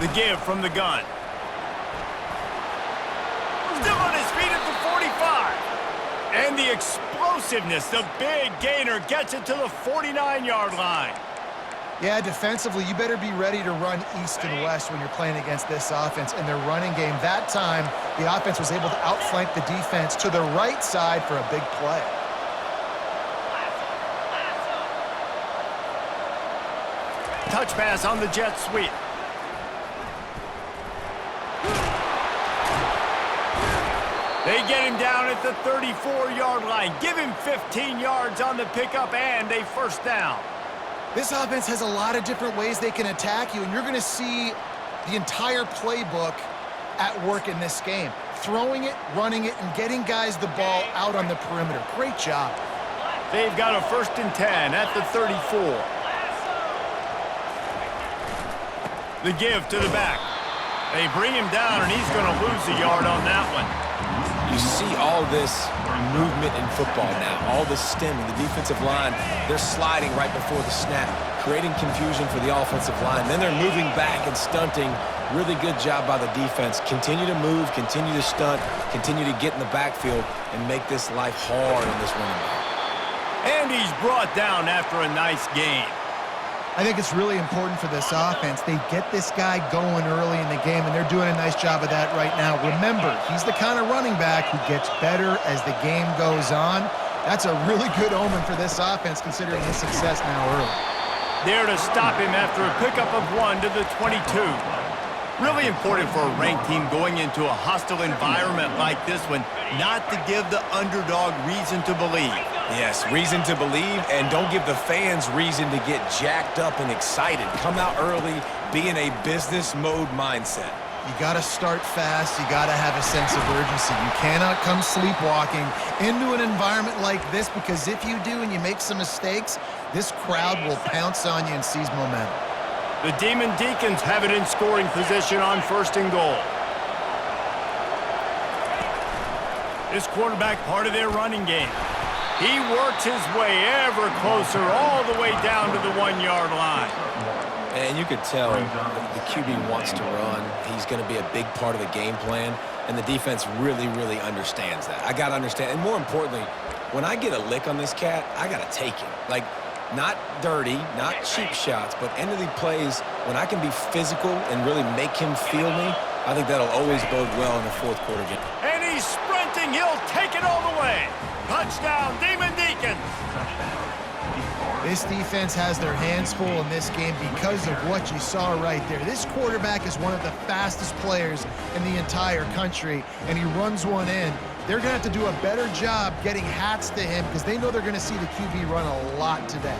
The give from the gun. Still on his feet at the 45. And the explosiveness, the big gainer gets it to the 49-yard line. Yeah, defensively, you better be ready to run east and west when you're playing against this offense and their running game. That time, the offense was able to outflank the defense to the right side for a big play. Touch pass on the jet sweep. They get him down at the 34-yard line. Give him 15 yards on the pickup and a first down. This offense has a lot of different ways they can attack you, and you're going to see the entire playbook at work in this game. Throwing it, running it, and getting guys the ball out on the perimeter. Great job. They've got a 1st and 10 at the 34. The give to the back. They bring him down, and he's going to lose a yard on that one. You see all this movement in football now, all the stemming, the defensive line, they're sliding right before the snap, creating confusion for the offensive line. Then they're moving back and stunting. Really good job by the defense. Continue to move, continue to stunt, continue to get in the backfield and make this life hard on this running back. And he's brought down after a nice game. I think it's really important for this offense. They get this guy going early in the game, and they're doing a nice job of that right now. Remember, he's the kind of running back who gets better as the game goes on. That's a really good omen for this offense, considering his success now early. There to stop him after a pickup of 1 to the 22. Really important for a ranked team going into a hostile environment like this one, not to give the underdog reason to believe. Yes, reason to believe, and don't give the fans reason to get jacked up and excited. Come out early, be in a business mode mindset. You got to start fast. You got to have a sense of urgency. You cannot come sleepwalking into an environment like this, because if you do and you make some mistakes, this crowd will pounce on you and seize momentum. The Demon Deacons have it in scoring position on 1st and goal. This quarterback part of their running game. He works his way ever closer all the way down to the 1-yard line. And you could tell the QB wants to run. He's going to be a big part of the game plan, and the defense really, really understands that. I got to understand, and more importantly, when I get a lick on this cat, I got to take it. Like, not dirty, not cheap shots, but end of the plays, when I can be physical and really make him feel me, I think that'll always bode well in the 4th quarter game. And he's sprinting. He'll take it all the way. Touchdown, Demon Deacons. This defense has their hands full in this game because of what you saw right there. This quarterback is one of the fastest players in the entire country, and he runs one in. They're going to have to do a better job getting hats to him because they know they're going to see the QB run a lot today.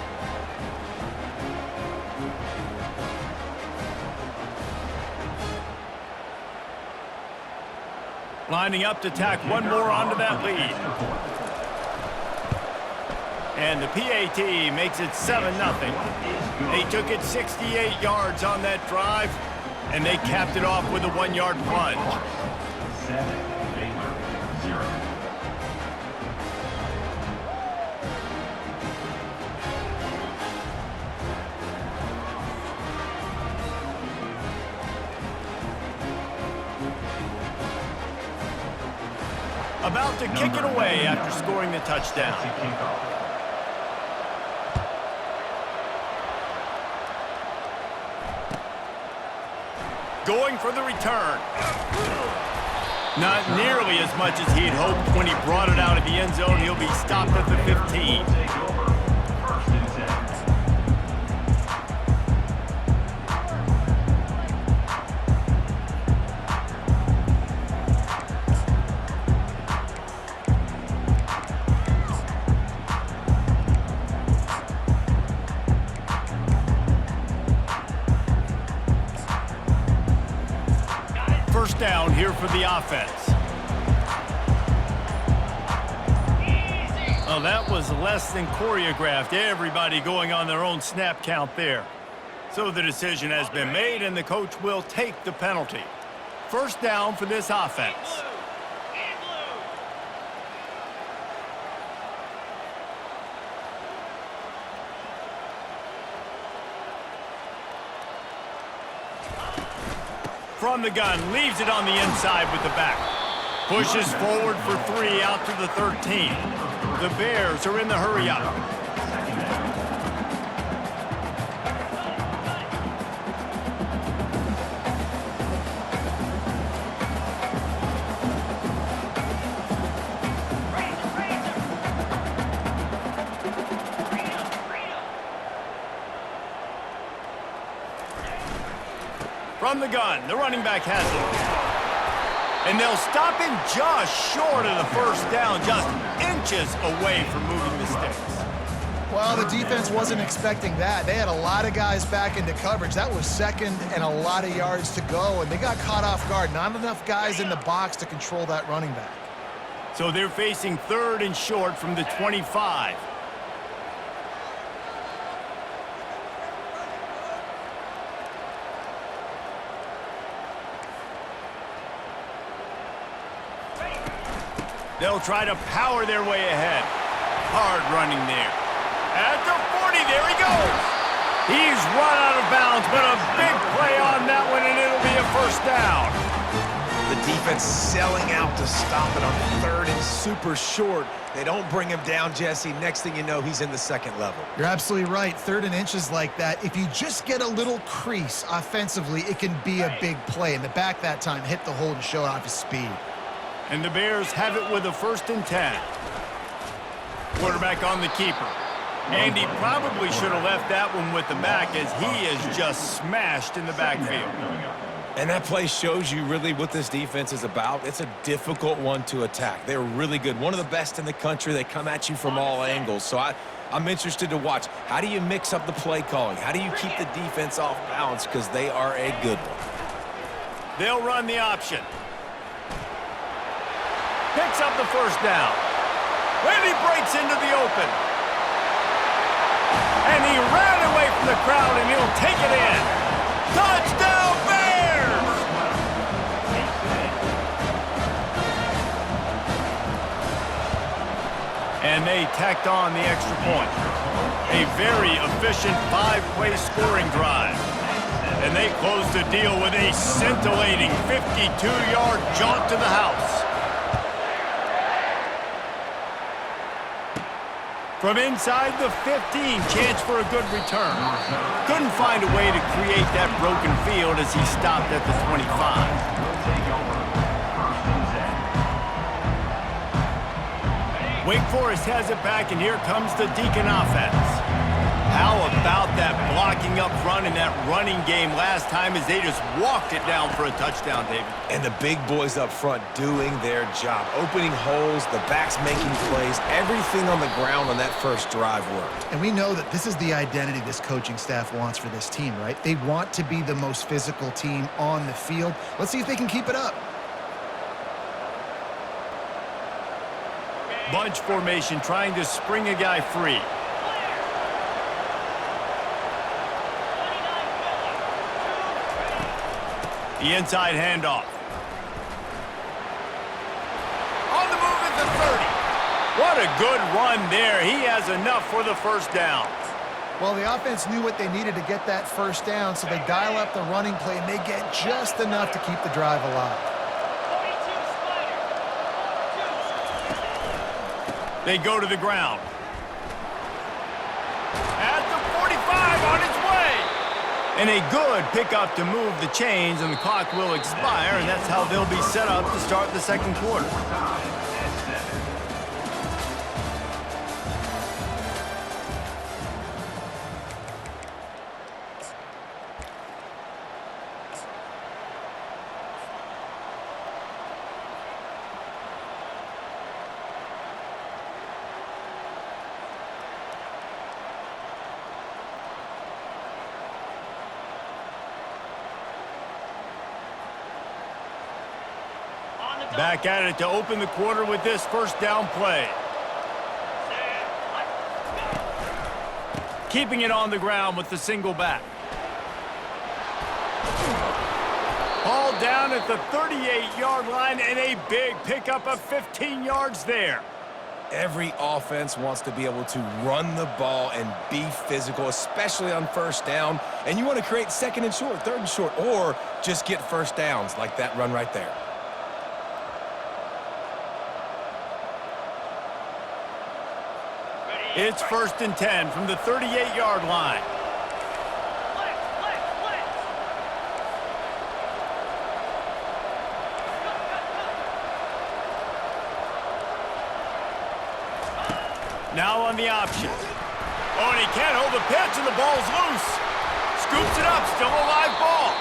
Lining up to tack one more onto that lead. And the PAT makes it 7-0. They took it 68 yards on that drive, and they capped it off with a 1-yard plunge. 7, Baylor, 0. About to kick it away after scoring the touchdown. Going for the return. Not nearly as much as he had hoped when he brought it out of the end zone. He'll be stopped at the 15. First down here for the offense. Well, that was less than choreographed. Everybody going on their own snap count there. So the decision has been made, and the coach will take the penalty. First down for this offense. from the gun, leaves it on the inside with the back. Pushes forward for 3 out to the 13. The Bears are in the hurry up. From the gun, the running back has it. And they'll stop him just short of the first down, just inches away from moving the sticks. Well, the defense wasn't expecting that. They had a lot of guys back into coverage. That was second and a lot of yards to go, and they got caught off guard. Not enough guys in the box to control that running back. So they're facing 3rd and short from the 25. They'll try to power their way ahead. Hard running there. At the 40, there he goes. He's run out of bounds, but a big play on that one, and it'll be a first down. The defense selling out to stop it on 3rd and super short. They don't bring him down, Jesse. Next thing you know, he's in the 2nd level. You're absolutely right. 3rd and inches like that, if you just get a little crease offensively, it can be a big play. And the back that time hit the hole and showed off his speed. And the Bears have it with a 1st and 10. Quarterback on the keeper. And he probably should have left that one with the back, as he is just smashed in the backfield. And that play shows you really what this defense is about. It's a difficult one to attack. They're really good. One of the best in the country. They come at you from all angles. So I'm interested to watch. How do you mix up the play calling? How do you keep the defense off balance? Because they are a good one. They'll run the option. Picks up the first down. When he breaks into the open. And he ran away from the crowd, and he'll take it in. Touchdown, Bears! And they tacked on the extra point. A very efficient 5-play scoring drive. And they closed the deal with a scintillating 52-yard jaunt to the house. From inside the 15, chance for a good return. Couldn't find a way to create that broken field as he stopped at the 25. Wake Forest has it back, and here comes the Deacon offense. How about that blocking up front and that running game last time as they just walked it down for a touchdown, David? And the big boys up front doing their job. Opening holes, the backs making plays. Everything on the ground on that first drive worked. And we know that this is the identity this coaching staff wants for this team, right? They want to be the most physical team on the field. Let's see if they can keep it up. Bunch formation trying to spring a guy free. The inside handoff. On the move at the 30. What a good run there. He has enough for the first down. Well, the offense knew what they needed to get that first down, so they dial up the running play, and they get just enough to keep the drive alive. They go to the ground. At the 45, on its way. And a good pickup to move the chains, and the clock will expire, and that's how they'll be set up to start the second quarter. Back at it to open the quarter with this first down play. Keeping it on the ground with the single back. Ball down at the 38-yard line, and a big pickup of 15 yards there. Every offense wants to be able to run the ball and be physical, especially on first down. And you want to create second and short, third and short, or just get first downs like that run right there. It's 1st and 10 from the 38-yard line. Now on the option. Oh, and he can't hold the pitch, and the ball's loose. Scoops it up, still a live ball.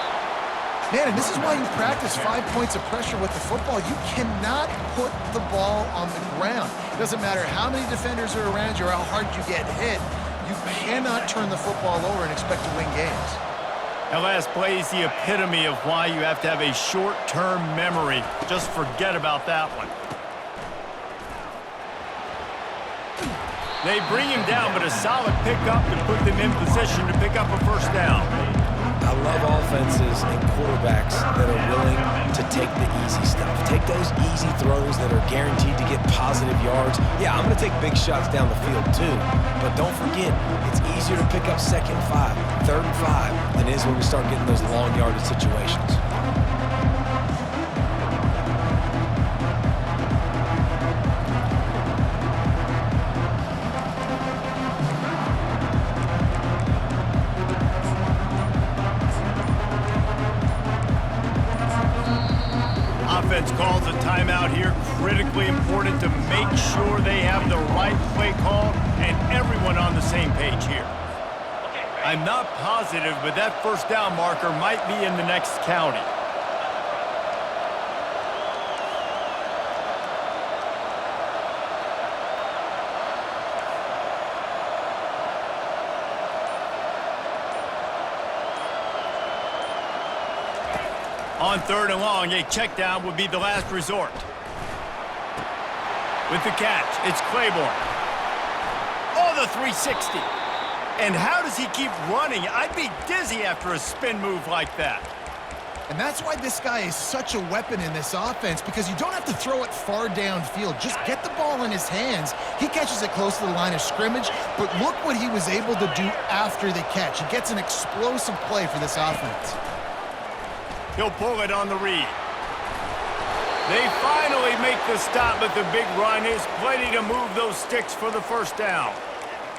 Man, and this is why you practice 5 points of pressure with the football. You cannot put the ball on the ground. It doesn't matter how many defenders are around you or how hard you get hit. You cannot turn the football over and expect to win games. That last play is the epitome of why you have to have a short-term memory. Just forget about that one. They bring him down, but a solid pickup to put them in position to pick up a first down. I love offenses and quarterbacks that are willing to take the easy stuff. Take those easy throws that are guaranteed to get positive yards. Yeah, I'm going to take big shots down the field too, but don't forget, it's easier to pick up 2nd and 5, 3rd and 5 than it is when we start getting those long yardage situations. Offense calls a timeout here. Critically important to make sure they have the right play call and everyone on the same page here. I'm not positive, but that first down marker might be in the next county. On 3rd and long, a check down would be the last resort. With the catch, it's Claiborne. Oh, the 360. And how does he keep running? I'd be dizzy after a spin move like that. And that's why this guy is such a weapon in this offense, because you don't have to throw it far downfield. Just get the ball in his hands. He catches it close to the line of scrimmage, but look what he was able to do after the catch. He gets an explosive play for this offense. He'll pull it on the read. They finally make the stop, but the big run is plenty to move those sticks for the first down.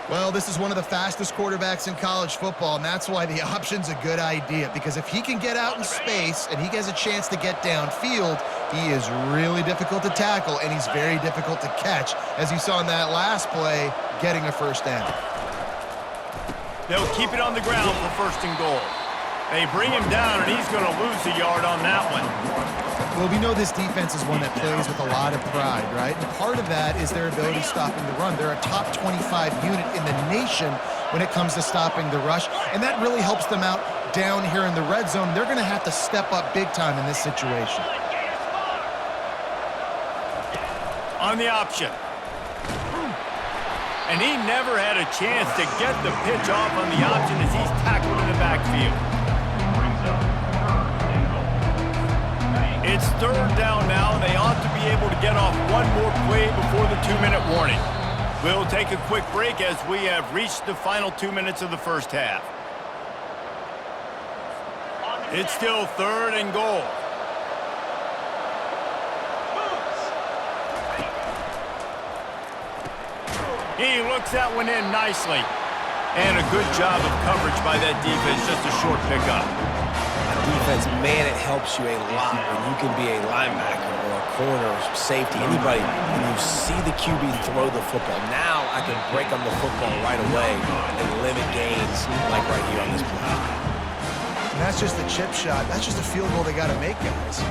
Well, this is one of the fastest quarterbacks in college football, and that's why the option's a good idea, because if he can get out in space and he has a chance to get downfield, he is really difficult to tackle, and he's very difficult to catch, as you saw in that last play, getting a first down. They'll keep it on the ground for 1st and goal. They bring him down, and he's going to lose a yard on that one. Well, we know this defense is one that plays with a lot of pride, right? And part of that is their ability stopping the run. They're a top 25 unit in the nation when it comes to stopping the rush, and that really helps them out down here in the red zone. They're going to have to step up big time in this situation. On the option. And he never had a chance to get the pitch off on the option as he's tackled in the backfield. It's 3rd down now, and they ought to be able to get off one more play before the 2-minute warning. We'll take a quick break as we have reached the final 2 minutes of the first half. It's still 3rd and goal. He looks that one in nicely. And a good job of coverage by that defense, just a short pickup. Defense, man, it helps you a lot when you can be a linebacker or a corner or safety, anybody, and you see the QB throw the football. Now I can break on the football right away and limit gains like right here on this play. And that's just a chip shot. That's just a field goal they got to make, guys.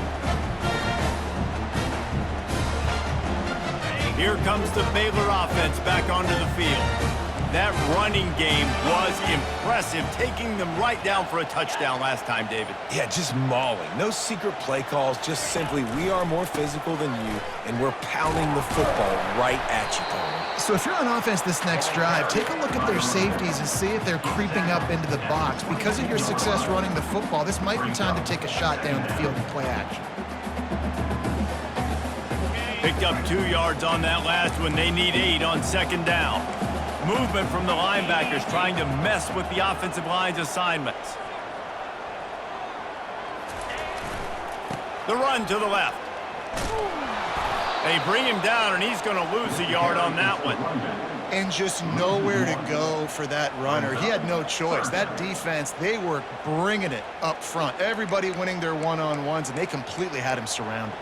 Here comes the Baylor offense back onto the field. That running game was impressive, taking them right down for a touchdown last time, David. Yeah, just mauling. No secret play calls, just simply we are more physical than you, and we're pounding the football right at you, Tony. So if you're on offense this next drive, take a look at their safeties and see if they're creeping up into the box. Because of your success running the football, this might be time to take a shot down the field and play action. Picked up 2 yards on that last one. They need 8 on second down. Movement from the linebackers trying to mess with the offensive line's assignments. The run to the left. They bring him down, and he's going to lose a yard on that one. And just nowhere to go for that runner. He had no choice. That defense, they were bringing it up front. Everybody winning their one-on-ones, and they completely had him surrounded.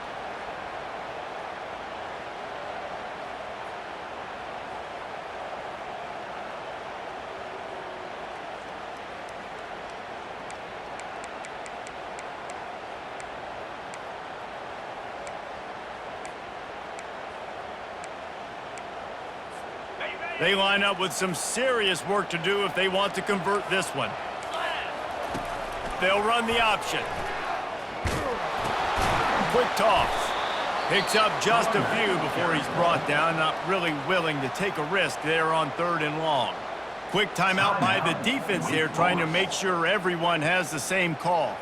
They line up with some serious work to do if they want to convert this one. They'll run the option. Quick toss. Picks up just a few before he's brought down. Not really willing to take a risk there on 3rd and long. Quick timeout by the defense here, trying to make sure everyone has the same call.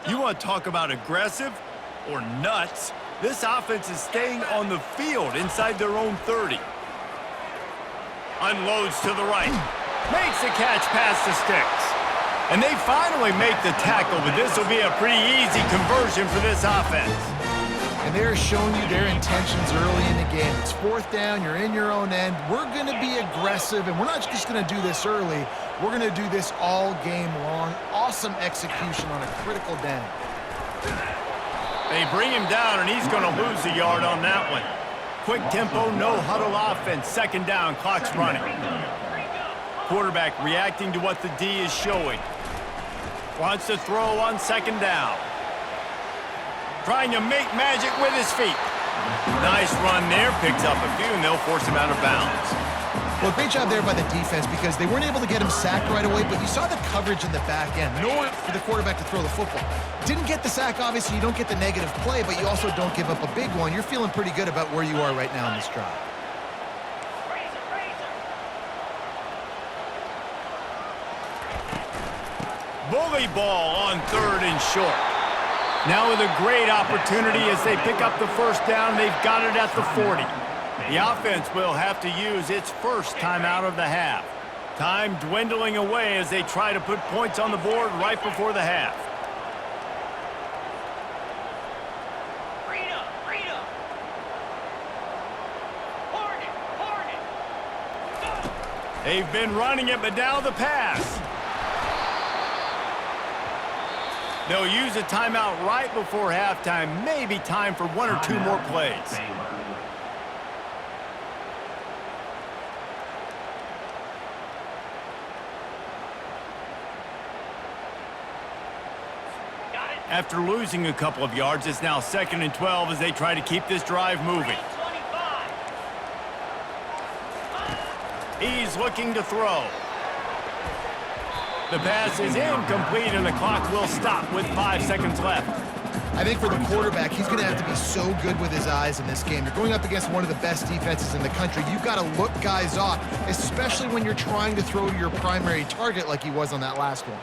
You want to talk about aggressive or nuts? This offense is staying on the field inside their own 30. Unloads to the right. Makes the catch past the sticks. And they finally make the tackle, but this will be a pretty easy conversion for this offense. And they're showing you their intentions early in the game. It's 4th down, you're in your own end. We're going to be aggressive, and we're not just going to do this early. We're going to do this all game long. Awesome execution on a critical down. They bring him down, and he's going to lose a yard on that one. Quick tempo, no huddle offense. 2nd down, clock's running. Quarterback reacting to what the D is showing. Wants to throw on 2nd down. Trying to make magic with his feet. Nice run there. Picks up a few, and they'll force him out of bounds. Well, great job there by the defense because they weren't able to get him sacked right away, but you saw the coverage in the back end. Nowhere for the quarterback to throw the football. Didn't get the sack, obviously. You don't get the negative play, but you also don't give up a big one. You're feeling pretty good about where you are right now in this drive. Bully ball on 3rd and short. Now with a great opportunity as they pick up the 1st down. They've got it at the 40. The offense will have to use its first timeout of the half. Time dwindling away as they try to put points on the board right before the half. They've been running it, but now the pass. They'll use a timeout right before halftime. Maybe time for 1 or 2 more plays. After losing a couple of yards, it's now 2nd and 12 as they try to keep this drive moving. He's looking to throw. The pass is incomplete, and the clock will stop with 5 seconds left. I think for the quarterback, he's going to have to be so good with his eyes in this game. You're going up against one of the best defenses in the country. You've got to look guys off, especially when you're trying to throw to your primary target like he was on that last one.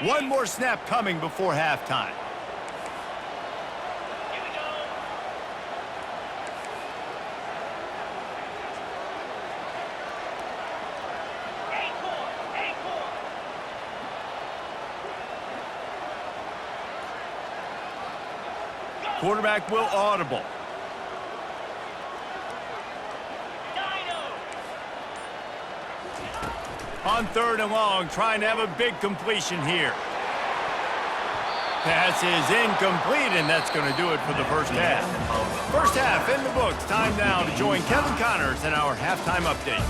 One more snap coming before halftime. Quarterback will audible. On 3rd and long, trying to have a big completion here. Pass is incomplete, and that's going to do it for the first half. First half in the books. Time now to join Kevin Connors in our halftime update.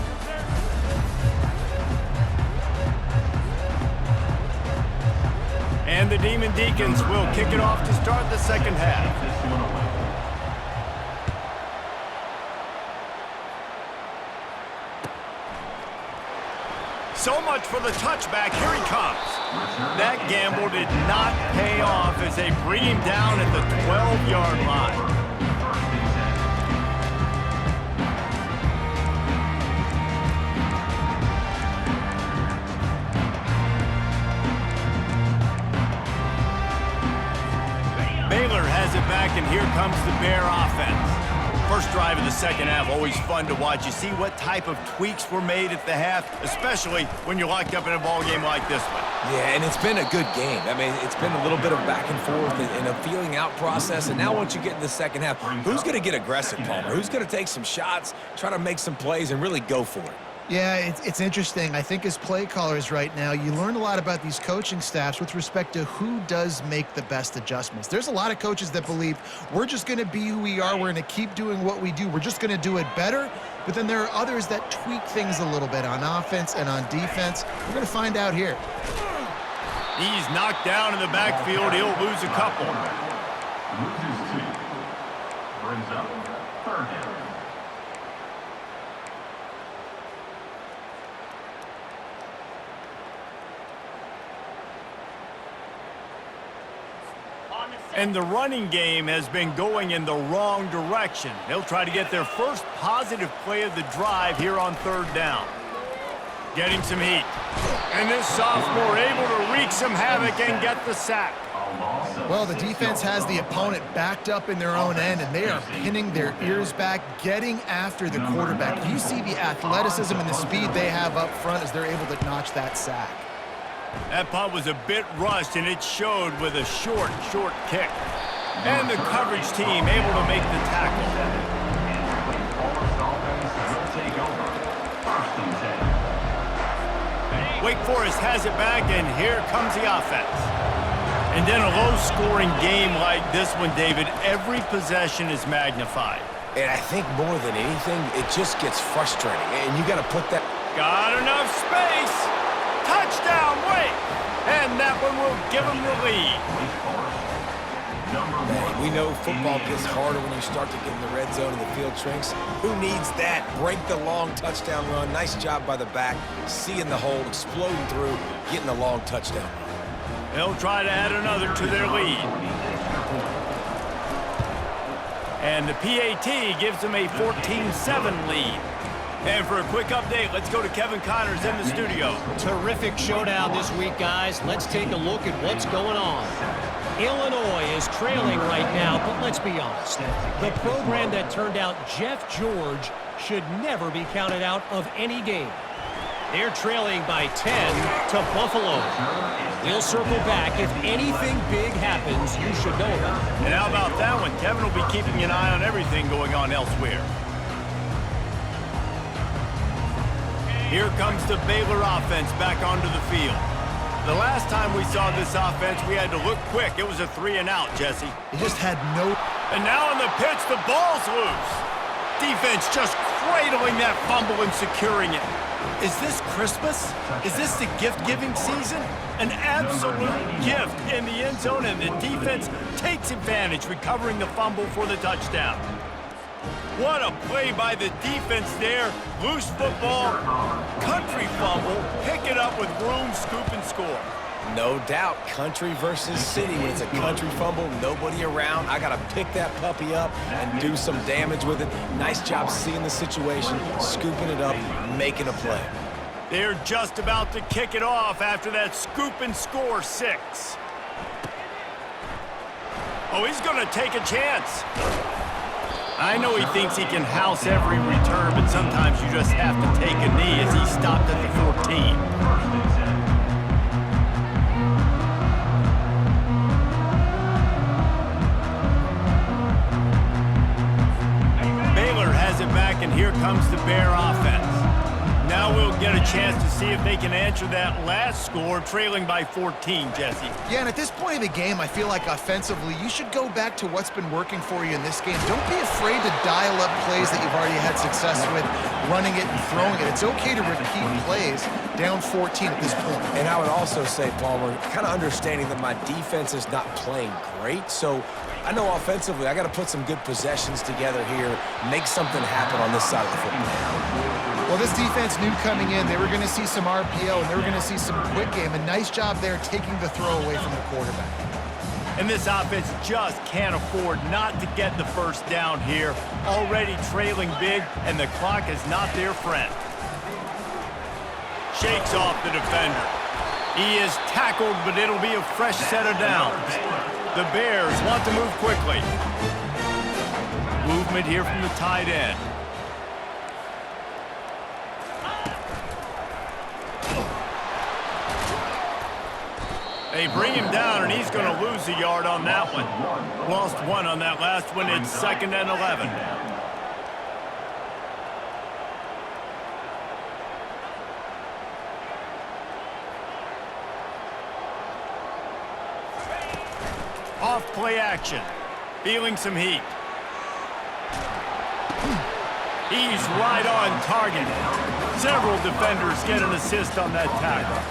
And the Demon Deacons will kick it off to start the second half. So much for the touchback. Here he comes. That gamble did not pay off as they bring him down at the 12-yard line. has it back, and here comes the Bear offense. First drive of the second half, always fun to watch. You see what type of tweaks were made at the half, especially when you're locked up in a ball game like this one. Yeah, and it's been a good game. I mean, it's been a little bit of back and forth and a feeling out process. And now once you get in the second half, who's going to get aggressive, Palmer? Who's going to take some shots, try to make some plays, and really go for it? Yeah, it's interesting. I think as play callers right now, you learn a lot about these coaching staffs with respect to who does make the best adjustments. There's a lot of coaches that believe we're just going to be who we are. We're going to keep doing what we do. We're just going to do it better. But then there are others that tweak things a little bit on offense and on defense. We're going to find out here. He's knocked down in the backfield. He'll lose a couple. Loses 2. Brings up 3rd down. And the running game has been going in the wrong direction. They'll try to get their first positive play of the drive here on 3rd down. Getting some heat. And this sophomore able to wreak some havoc and get the sack. Well, the defense has the opponent backed up in their own end, and they are pinning their ears back, getting after the quarterback. You see the athleticism and the speed they have up front as they're able to notch that sack. That punt was a bit rushed, and it showed with a short kick. And the coverage team able to make the tackle. Wake Forest has it back, and here comes the offense. And in a low-scoring game like this one, David, every possession is magnified. And I think more than anything, it just gets frustrating. And you got to put that... Got enough space. Touchdown, Wake. And that one will give them the lead. Man, we know football gets harder when you start to get in the red zone and the field shrinks. Who needs that? Break the long touchdown run. Nice job by the back. Seeing the hole, exploding through, getting the long touchdown. They'll try to add another to their lead. And the PAT gives them a 14-7 lead. And for a quick update, let's go to Kevin Connors in the studio. Terrific showdown this week, guys. Let's take a look at what's going on. Illinois is trailing right now, but let's be honest. The program that turned out Jeff George should never be counted out of any game. They're trailing by 10 to Buffalo. We'll circle back. If anything big happens, you should know about it. And how about that one? Kevin will be keeping an eye on everything going on elsewhere. Here comes the Baylor offense back onto the field. The last time we saw this offense, we had to look quick. It was a 3-and-out, Jesse. He just had no... And now on the pitch, the ball's loose. Defense just cradling that fumble and securing it. Is this Christmas? Is this the gift-giving season? An absolute gift in the end zone, and the defense takes advantage, recovering the fumble for the touchdown. What a play by the defense there. Loose football, country fumble, pick it up with room, scoop, and score. No doubt, country versus city. When it's a country fumble, nobody around. I got to pick that puppy up and do some damage with it. Nice job seeing the situation, scooping it up, making a play. They're just about to kick it off after that scoop and score 6. Oh, he's going to take a chance. I know he thinks he can house every return, but sometimes you just have to take a knee as he stopped at the 14. Baylor has it back, and here comes the Bear offense. Now we'll get a chance to see if they can answer that last score, trailing by 14, Jesse. Yeah, and at this point of the game, I feel like offensively, you should go back to what's been working for you in this game. Don't be afraid to dial up plays that you've already had success with, running it and throwing it. It's okay to repeat plays down 14 at this point. And I would also say, Palmer, kind of understanding that my defense is not playing great, so I know offensively I got to put some good possessions together here, make something happen on this side of the football. Well, this defense knew coming in they were going to see some RPO and they were going to see some quick game. A nice job there taking the throw away from the quarterback. And this offense just can't afford not to get the first down here. Already trailing big, and the clock is not their friend. Shakes off the defender. He is tackled, but it'll be a fresh set of downs. The Bears want to move quickly. Movement here from the tight end. They bring him down, and he's going to lose a yard on that one. Lost one on that last one. It's 2nd and 11. Off play action. Feeling some heat. He's right on target. Several defenders get an assist on that tackle.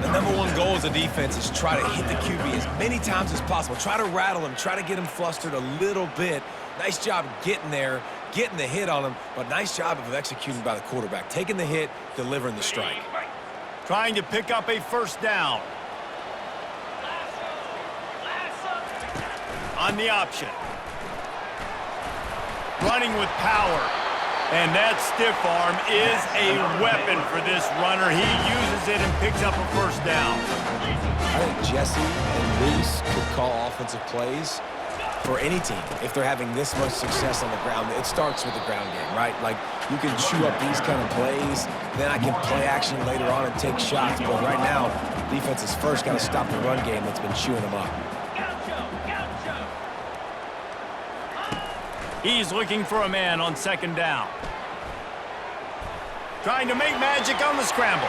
The #1 goal as a defense is try to hit the QB as many times as possible. Try to rattle him. Try to get him flustered a little bit. Nice job getting there, getting the hit on him, but nice job of executing by the quarterback. Taking the hit, delivering the strike. Trying to pick up a first down. On the option. Running with power. And that stiff arm is a weapon for this runner. He uses it and picks up a first down. I think Jesse and Reese could call offensive plays for any team if they're having this much success on the ground. It starts with the ground game, right? Like, you can chew up these kind of plays, then I can play action later on and take shots. But right now, defense is first got to stop the run game that's been chewing them up. He's looking for a man on 2nd down. Trying to make magic on the scramble.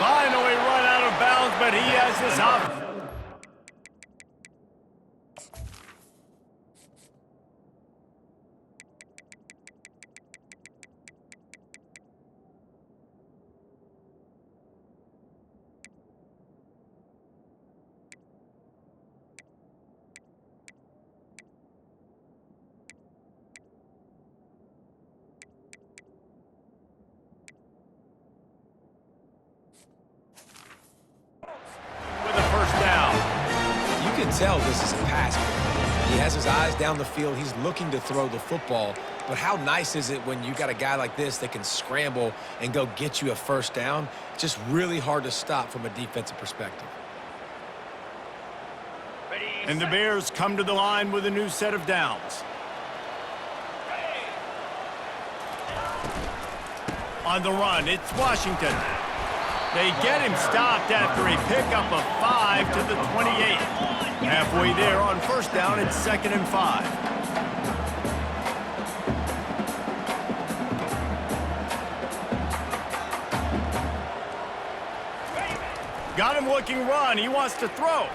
Finally run out of bounds, but he has this option. Tell this is a pass play. He has his eyes down the field. He's looking to throw the football. But how nice is it when you got a guy like this that can scramble and go get you a first down? It's just really hard to stop from a defensive perspective. And the Bears come to the line with a new set of downs. On the run, it's Washington. They get him stopped after a pickup of 5 to the 28. Halfway there on first down, it's 2nd and 5. Got him looking run. He wants to throw.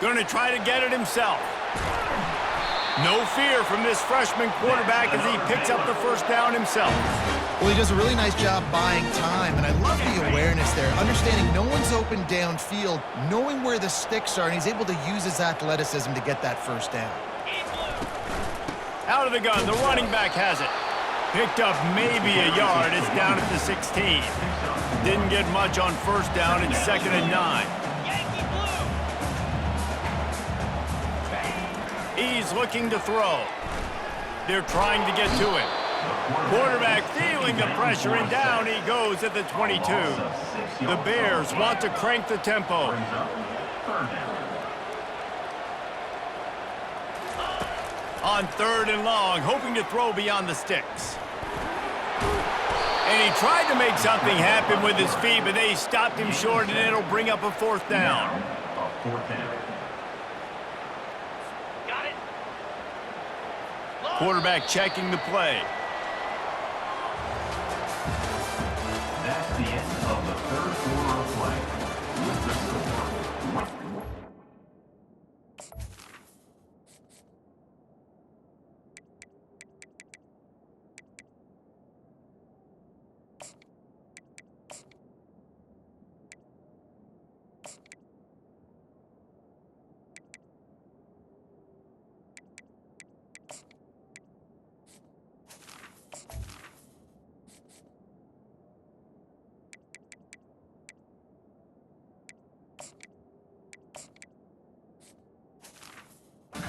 Going to try to get it himself. No fear from this freshman quarterback as he picks up the first down himself. Well, he does a really nice job buying time, and I love the awareness there, understanding no one's open downfield, knowing where the sticks are, and he's able to use his athleticism to get that first down. Out of the gun, the running back has it. Picked up maybe a yard. It's down at the 16. Didn't get much on first down. It's 2nd and 9. He's looking to throw. They're trying to get to it. Quarterback feeling the pressure, and down he goes at the 22. The Bears want to crank the tempo. On 3rd and long, hoping to throw beyond the sticks. And he tried to make something happen with his feet, but they stopped him short, and it'll bring up a 4th down. Quarterback checking the play. That's the end of the 3rd quarter of play. With the score.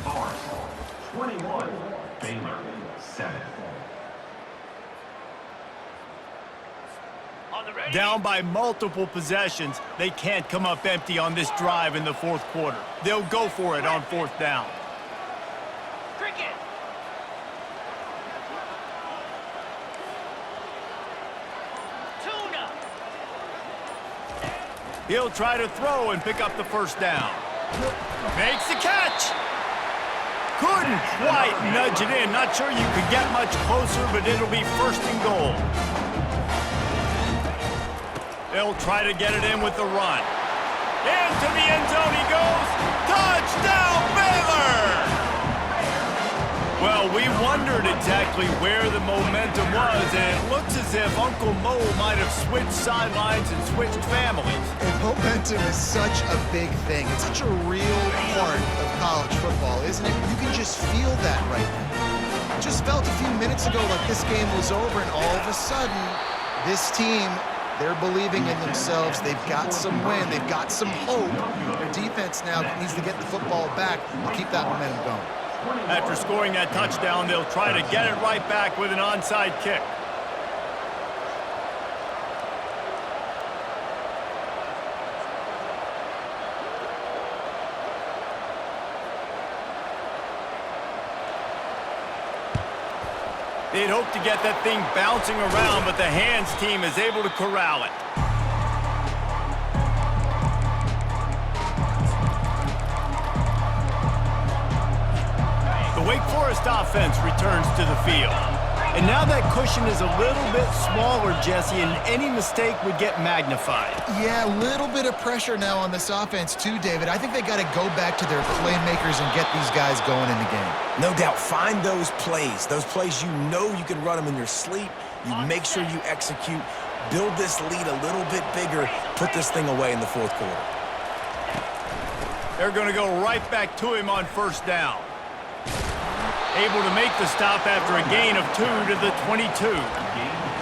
Cars, 21. Baylor, 7. Down by multiple possessions, they can't come up empty on this drive in the fourth quarter. They'll go for it on fourth down. Cricket. Tuna. He'll try to throw and pick up the first down. Makes the catch. Couldn't quite nudge it in. Not sure you could get much closer, but it'll be first and goal. They'll try to get it in with the run. Into the end zone he goes. Touchdown, Baylor! Well, we wondered exactly where the momentum was, and it looks as if Uncle Mo might have switched sidelines and switched families. And momentum is such a big thing. It's such a real part of college football, isn't it? You can just feel that right now. It just felt a few minutes ago like this game was over, and all of a sudden, this team, they're believing in themselves. They've got some wind. They've got some hope. Their defense now needs to get the football back and keep that momentum going. After scoring that touchdown, they'll try to get it right back with an onside kick. They'd hope to get that thing bouncing around, but the hands team is able to corral it. The Wake Forest offense returns to the field. And now that cushion is a little bit smaller, Jesse, and any mistake would get magnified. Yeah, a little bit of pressure now on this offense too, David. I think they got to go back to their playmakers and get these guys going in the game. No doubt. Find those plays you know you can run them in your sleep. You make sure you execute. Build this lead a little bit bigger. Put this thing away in the fourth quarter. They're going to go right back to him on first down. Able to make the stop after a gain of 2 to the 22.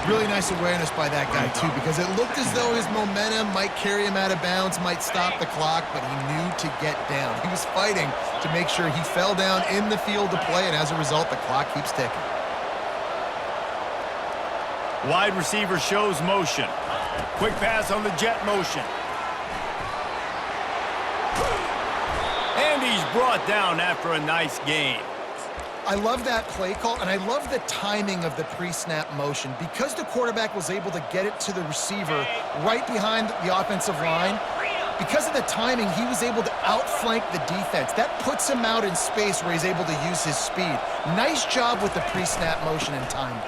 Really nice awareness by that guy, too, because it looked as though his momentum might carry him out of bounds, might stop the clock, but he knew to get down. He was fighting to make sure he fell down in the field to play, and as a result, the clock keeps ticking. Wide receiver shows motion. Quick pass on the jet motion. And he's brought down after a nice gain. I love that play call, and I love the timing of the pre-snap motion. Because the quarterback was able to get it to the receiver right behind the offensive line, because of the timing, he was able to outflank the defense. That puts him out in space where he's able to use his speed. Nice job with the pre-snap motion and timing.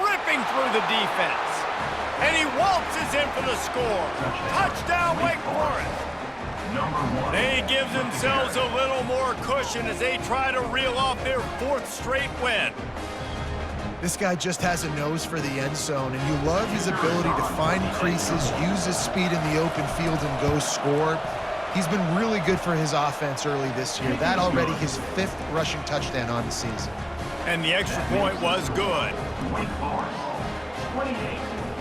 Ripping through the defense. And he waltzes in for the score. Touchdown, Wake Forest. They give themselves a little more cushion as they try to reel off their 4th straight win. This guy just has a nose for the end zone, and you love his ability to find creases, use his speed in the open field, and go score. He's been really good for his offense early this year. That already his 5th rushing touchdown on the season. And the extra point was good. Wake Forest, 28,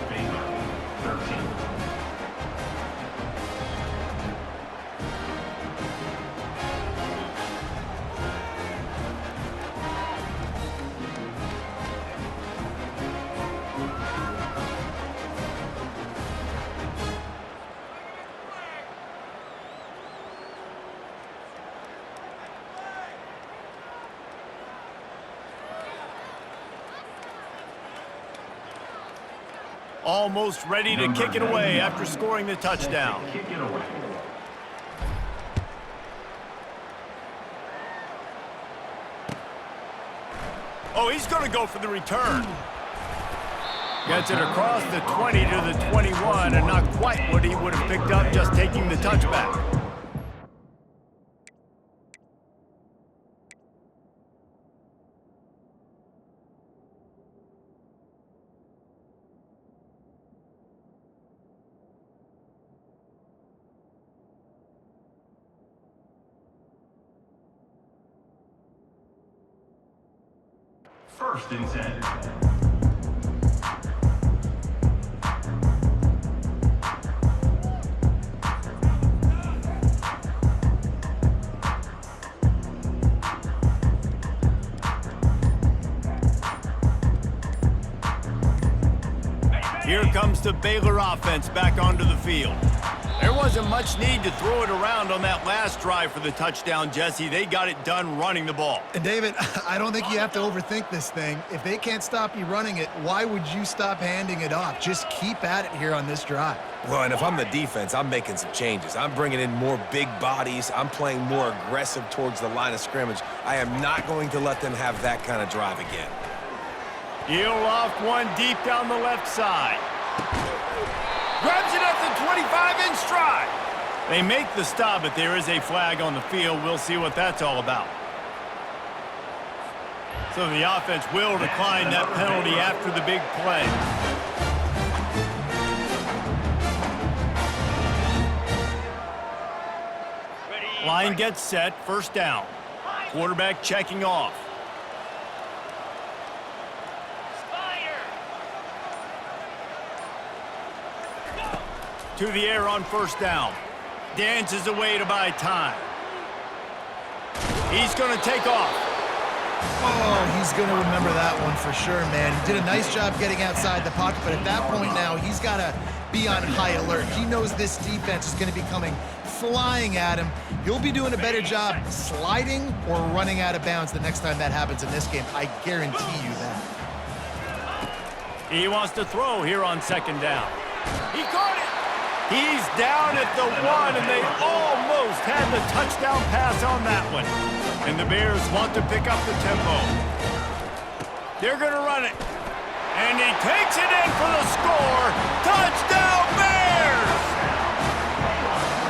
Baylor, 13. Almost ready to kick it away after scoring the touchdown. Kick it away. Oh, he's going to go for the return. Gets it across the 20 to the 21, and not quite what he would have picked up just taking the touchback. First and 10. Here comes the Baylor offense back onto the field. There wasn't much need to throw it around on that last drive for the touchdown, Jesse. They got it done running the ball. And David, I don't think you have to overthink this thing. If they can't stop you running it, why would you stop handing it off? Just keep at it here on this drive. Well, and if I'm the defense, I'm making some changes. I'm bringing in more big bodies. I'm playing more aggressive towards the line of scrimmage. I am not going to let them have that kind of drive again. He'll off one deep down the left side. Grabs it at the 25 in stride. They make the stop, but there is a flag on the field. We'll see what that's all about. So the offense will decline that penalty after the big play. Line gets set, first down. Quarterback checking off. To the air on first down. Dances away to buy time. He's going to take off. Oh, he's going to remember that one for sure, man. He did a nice job getting outside the pocket, but at that point now, he's got to be on high alert. He knows this defense is going to be coming flying at him. He'll be doing a better job sliding or running out of bounds the next time that happens in this game. I guarantee you that. He wants to throw here on second down. He caught it. He's down at the 1, and they almost had the touchdown pass on that one. And the Bears want to pick up the tempo. They're going to run it. And he takes it in for the score. Touchdown, Bears!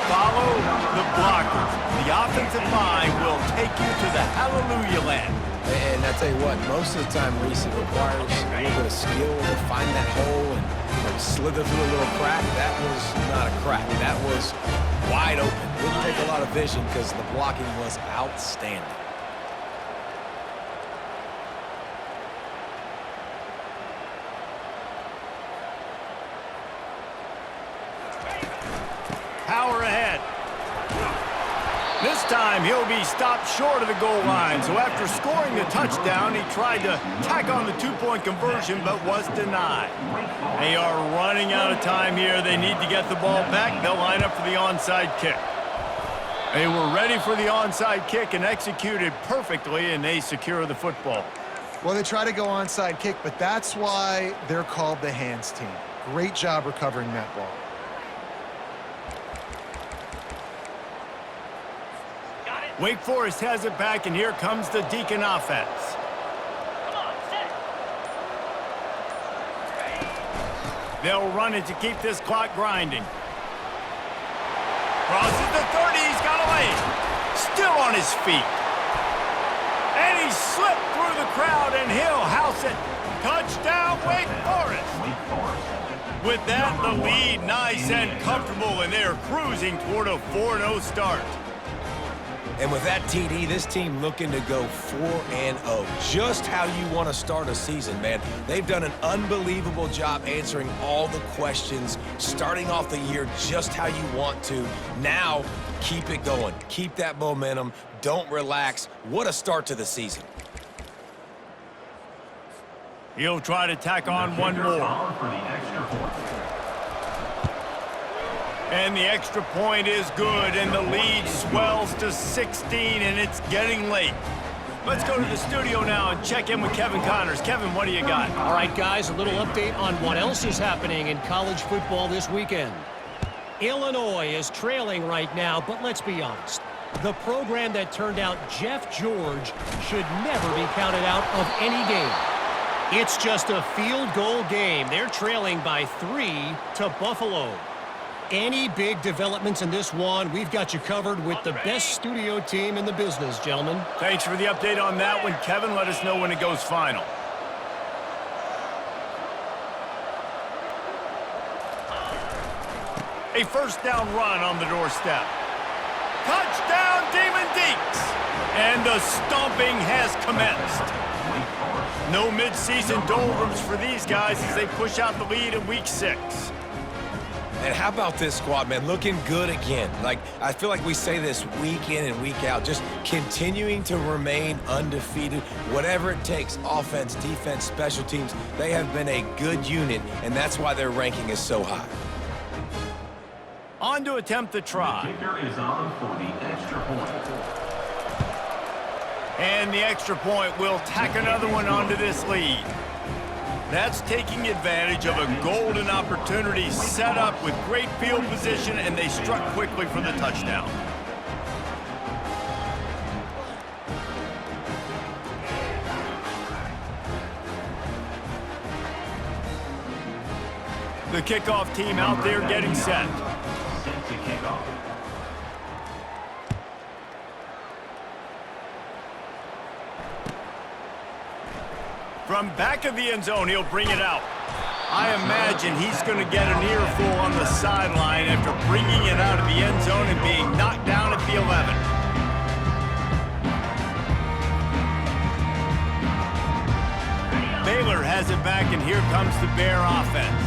Follow the blockers. The offensive line will take you to the hallelujah land. And I tell you what, most of the time, Reese, it requires a little bit of skill to find that hole and slither through a little crack. That was not a crack. That was wide open. Didn't take a lot of vision because the blocking was outstanding. Power ahead. This time he'll be stopped short of the goal line. So after scoring the touchdown, he tried to tack on the two-point conversion but was denied. They are running out of time here. They need to get the ball back. They'll line up for the onside kick. They were ready for the onside kick and executed perfectly, and they secure the football. Well, they try to go onside kick, but that's why they're called the hands team. Great job recovering that ball. Wake Forest has it back, and here comes the Deacon offense. They'll run it to keep this clock grinding. Crosses the 30, he's got a lane. Still on his feet. And he slipped through the crowd, and he'll house it. Touchdown, Wake Forest. With that, the lead nice and comfortable, and they're cruising toward a 4-0 start. And with that TD, this team looking to go 4-0. Just how you want to start a season, man. They've done an unbelievable job answering all the questions, starting off the year just how you want to. Now, keep it going. Keep that momentum. Don't relax. What a start to the season. He'll try to tack on one more. And the extra point is good, and the lead swells to 16, and it's getting late. Let's go to the studio now and check in with Kevin Connors. Kevin, what do you got? All right, guys, a little update on what else is happening in college football this weekend. Illinois is trailing right now, but let's be honest. The program that turned out Jeff George should never be counted out of any game. It's just a field goal game. They're trailing by 3 to Buffalo. Any big developments in this one, we've got you covered with the best studio team in the business, gentlemen. Thanks for the update on that one, Kevin. Let us know when it goes final. A first down run on the doorstep. Touchdown, Demon Deeks! And the stomping has commenced. No midseason doldrums for these guys as they push out the lead in Week 6. And how about this squad, man? Looking good again. Like, I feel like we say this week in and week out, just continuing to remain undefeated, whatever it takes, offense, defense, special teams. They have been a good unit, and that's why their ranking is so high. On to attempt the try. The kicker is on for the extra point. And the extra point will tack another one onto this lead. That's taking advantage of a golden opportunity set up with great field position, and they struck quickly for the touchdown. The kickoff team out there getting set. Set to kickoff. From back of the end zone, he'll bring it out. I imagine he's going to get an earful on the sideline after bringing it out of the end zone and being knocked down at the 11. Baylor has it back, and here comes the Bear offense.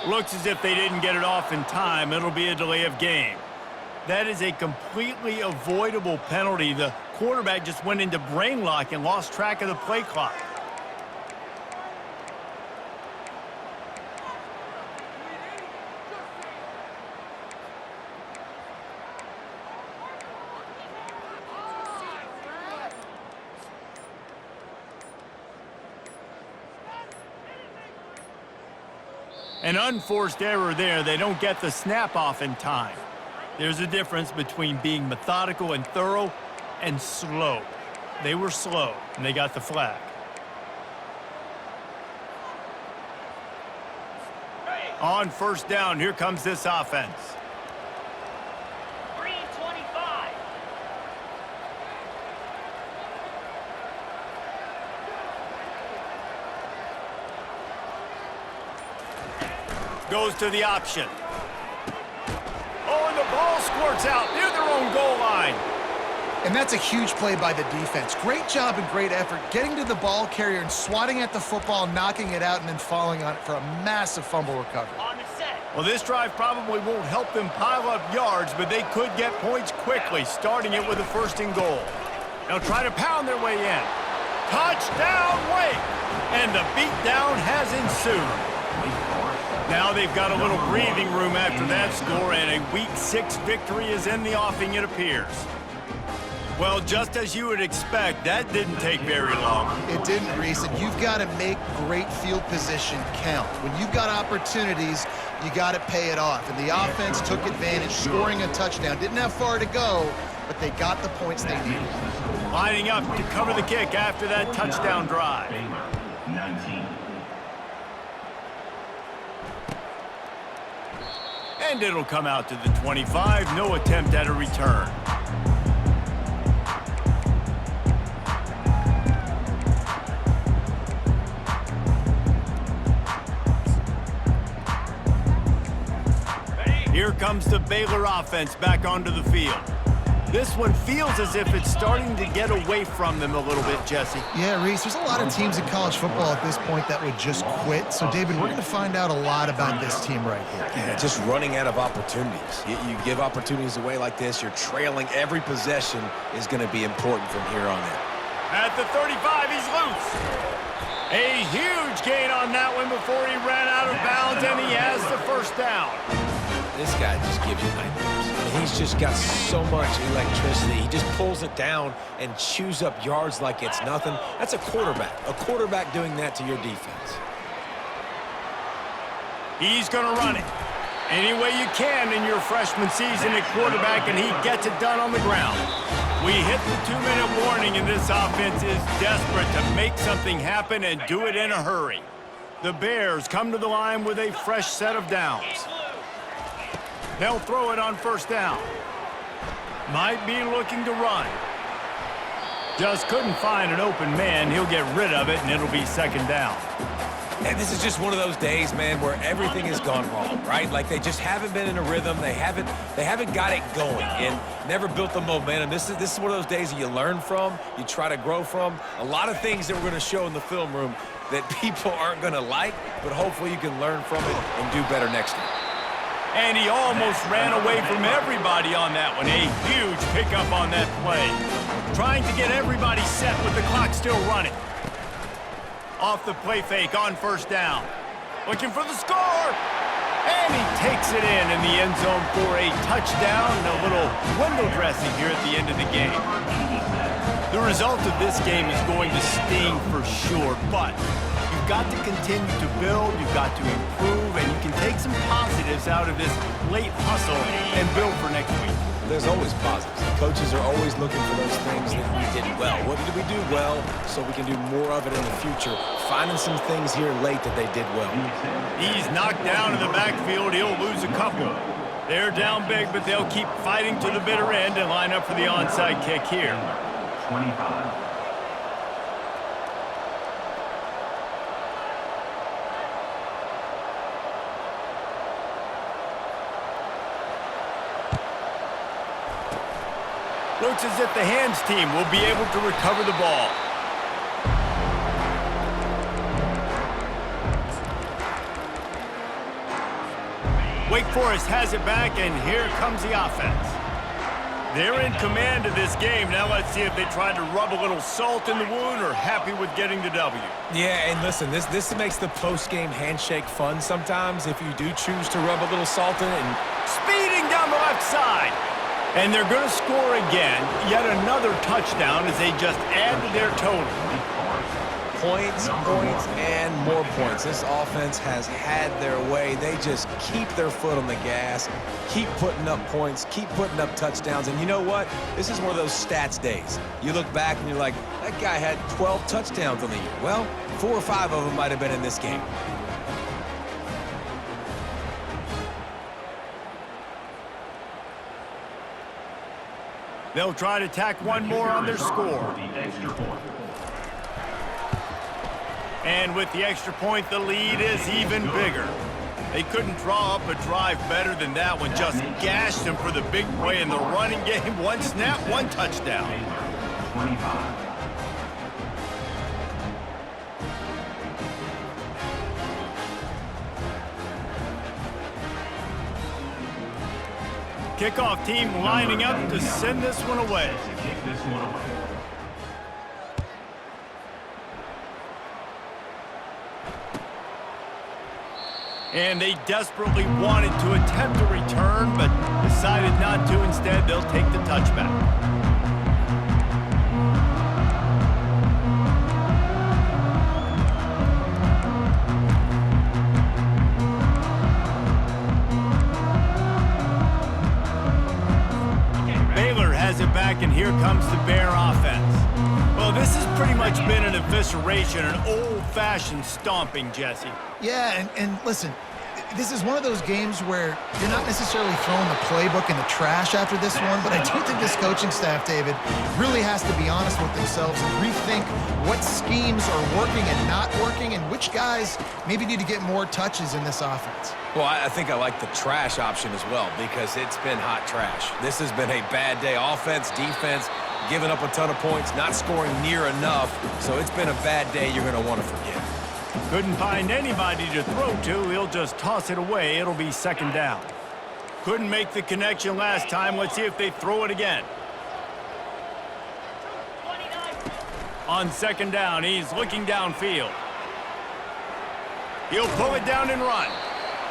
Looks as if they didn't get it off in time. It'll be a delay of game. That is a completely avoidable penalty. The quarterback just went into brain lock and lost track of the play clock. An unforced error there. They don't get the snap off in time. There's a difference between being methodical and thorough and slow. They were slow, and they got the flag. On first down, here comes this offense. Green 25. Goes to the option. Oh, and the ball squirts out near their own goal line. And that's a huge play by the defense. Great job and great effort getting to the ball carrier and swatting at the football, knocking it out, and then falling on it for a massive fumble recovery. On the set. Well, this drive probably won't help them pile up yards, but they could get points quickly, starting it with a first and goal. They'll try to pound their way in. Touchdown, Wake! And the beatdown has ensued. Now they've got a little breathing room after that score, and a Week 6 victory is in the offing, it appears. Well, just as you would expect, that didn't take very long. It didn't, Reese, and you've got to make great field position count. When you've got opportunities, you got to pay it off. And the offense took advantage, scoring a touchdown. Didn't have far to go, but they got the points they needed. Lining up to cover the kick after that touchdown drive. Baylor, 19. And it'll come out to the 25. No attempt at a return. Here comes the Baylor offense back onto the field. This one feels as if it's starting to get away from them a little bit, Jesse. Yeah, Reese, there's a lot of teams in college football at this point that would just quit. So, David, we're going to find out a lot about this team right here. Yeah, just running out of opportunities. You give opportunities away like this, you're trailing. Every possession is going to be important from here on in. At the 35, he's loose. A huge gain on that one before he ran out of bounds, and he has the first down. This guy just gives you nightmares. He's just got so much electricity. He just pulls it down and chews up yards like it's nothing. That's a quarterback. A quarterback doing that to your defense. He's going to run it any way you can in your freshman season at quarterback, and he gets it done on the ground. We hit the 2-minute warning, and this offense is desperate to make something happen and do it in a hurry. The Bears come to the line with a fresh set of downs. They'll throw it on first down. Might be looking to run. Just couldn't find an open man. He'll get rid of it, and it'll be second down. And this is just one of those days, man, where everything has gone wrong, right? Like they just haven't been in a rhythm. They haven't got it going and never built the momentum. This is one of those days that you learn from, you try to grow from. A lot of things that we're going to show in the film room that people aren't going to like, but hopefully you can learn from it and do better next time. And he almost ran away from everybody on that one. A huge pickup on that play. Trying to get everybody set with the clock still running. Off the play fake on first down. Looking for the score. And he takes it in the end zone for a touchdown. A little window dressing here at the end of the game. The result of this game is going to sting for sure, but you've got to continue to build, you've got to improve, and you can take some positives out of this late hustle and build for next week. There's always positives. Coaches are always looking for those things that we did well. What did we do well so we can do more of it in the future? Finding some things here late that they did well. He's knocked down in the backfield. He'll lose a couple. They're down big, but they'll keep fighting to the bitter end and line up for the onside kick here. 25. Looks as if the hands team will be able to recover the ball. Wake Forest has it back, and here comes the offense. They're in command of this game. Now let's see if they try to rub a little salt in the wound or happy with getting the W. Yeah, and listen, this makes the post-game handshake fun sometimes if you do choose to rub a little salt in it. And speeding down the left side. And they're going to score again. Yet another touchdown as they just add to their total. Points, and more points. This offense has had their way. They just keep their foot on the gas, keep putting up points, keep putting up touchdowns. And you know what? This is one of those stats days. You look back and you're like, that guy had 12 touchdowns on the year. Well, 4 or 5 of them might have been in this game. They'll try to tack one more on their score. And with the extra point, the lead is even bigger. They couldn't draw up a drive better than that one. Just gashed them for the big play in the running game. One snap, one touchdown. 25. Kickoff team lining up to send this one away. And they desperately wanted to attempt a return, but decided not to. Instead, they'll take the touchback. Baylor has it back, and here comes the Bear offense. Well, this has pretty much been an evisceration, an old-fashioned stomping, Jesse. Yeah, and listen, this is one of those games where you're not necessarily throwing the playbook in the trash after this one, but I do think this coaching staff, David, really has to be honest with themselves and rethink what schemes are working and not working and which guys maybe need to get more touches in this offense. Well, I think I like the trash option as well because it's been hot trash. This has been a bad day. Offense, defense, giving up a ton of points, not scoring near enough. So it's been a bad day you're going to want to forget. Couldn't find anybody to throw to. He'll just toss it away. It'll be second down. Couldn't make the connection last time. Let's see if they throw it again. On second down, he's looking downfield. He'll pull it down and run.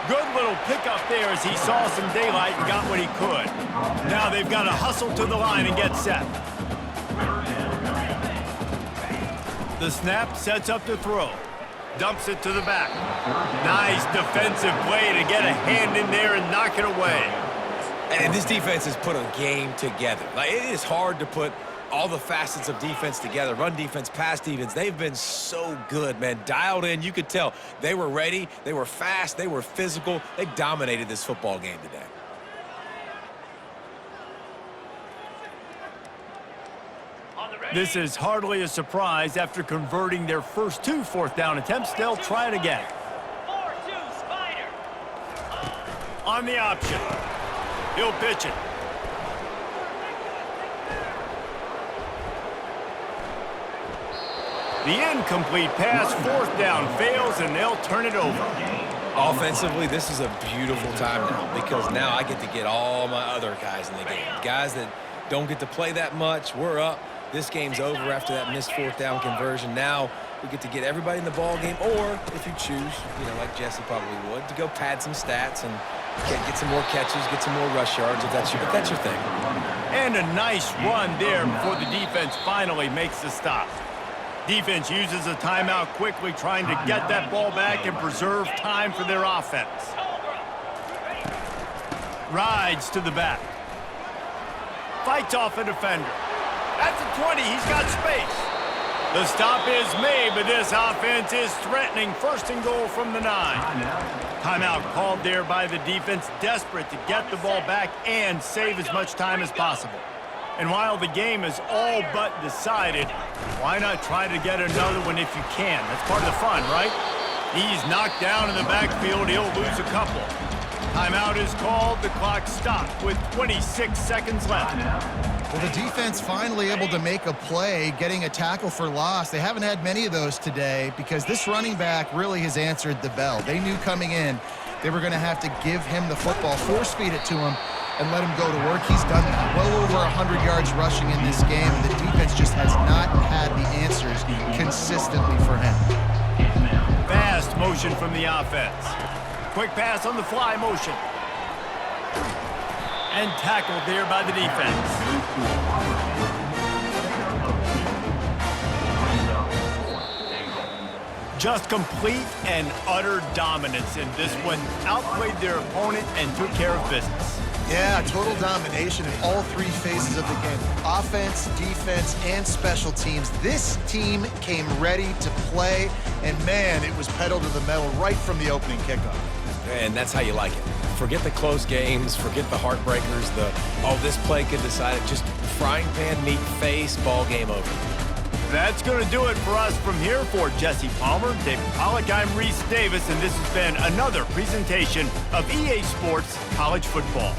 Good little pickup there as he saw some daylight and got what he could. Now they've got to hustle to the line and get set. The snap sets up to throw. Dumps it to the back. Nice defensive play to get a hand in there and knock it away. And this defense has put a game together. Like, it is hard to put all the facets of defense together. Run defense, pass defense. They've been so good, man. Dialed in. You could tell they were ready. They were fast. They were physical. They dominated this football game today. This is hardly a surprise. After converting their first 2 fourth-down attempts, they'll try it again. 4-2 Spider. On the option. He'll pitch it. The incomplete pass, 4th down, fails, and they'll turn it over. Offensively, this is a beautiful time now because now I get to get all my other guys in the game. Guys that don't get to play that much, we're up. This game's over after that missed 4th down conversion. Now we get to get everybody in the ball game, or if you choose, like Jesse probably would, to go pad some stats and get some more catches, get some more rush yards if that's your thing. And a nice run there before the defense finally makes the stop. Defense uses a timeout quickly, trying to get that ball back and preserve time for their offense. Rides to the back. Fights off a defender. At the 20, he's got space. The stop is made, but this offense is threatening. 1st and goal from the 9. Timeout called there by the defense, desperate to get the ball back and save as much time as possible. And while the game is all but decided, why not try to get another one if you can? That's part of the fun, right? He's knocked down in the backfield. He'll lose a couple. Timeout is called. The clock stopped with 26 seconds left. Well, the defense finally able to make a play, getting a tackle for loss. They haven't had many of those today because this running back really has answered the bell. They knew coming in they were going to have to give him the football, force feed it to him, and let him go to work. He's done that. Well over 100 yards rushing in this game, and the defense just has not had the answers consistently for him. Fast motion from the offense. Quick pass on the fly motion. And tackled there by the defense. Just complete and utter dominance in this one. Outplayed their opponent and took care of business. Yeah, total domination in all 3 phases of the game. Offense, defense, and special teams. This team came ready to play, and man, it was pedal to the metal right from the opening kickoff. And that's how you like it. Forget the close games, forget the heartbreakers, this play could decide it. Just frying pan, meat face, ball game over. That's going to do it for us from here. For Jesse Palmer, David Pollack, I'm Reese Davis, and this has been another presentation of EA Sports College Football.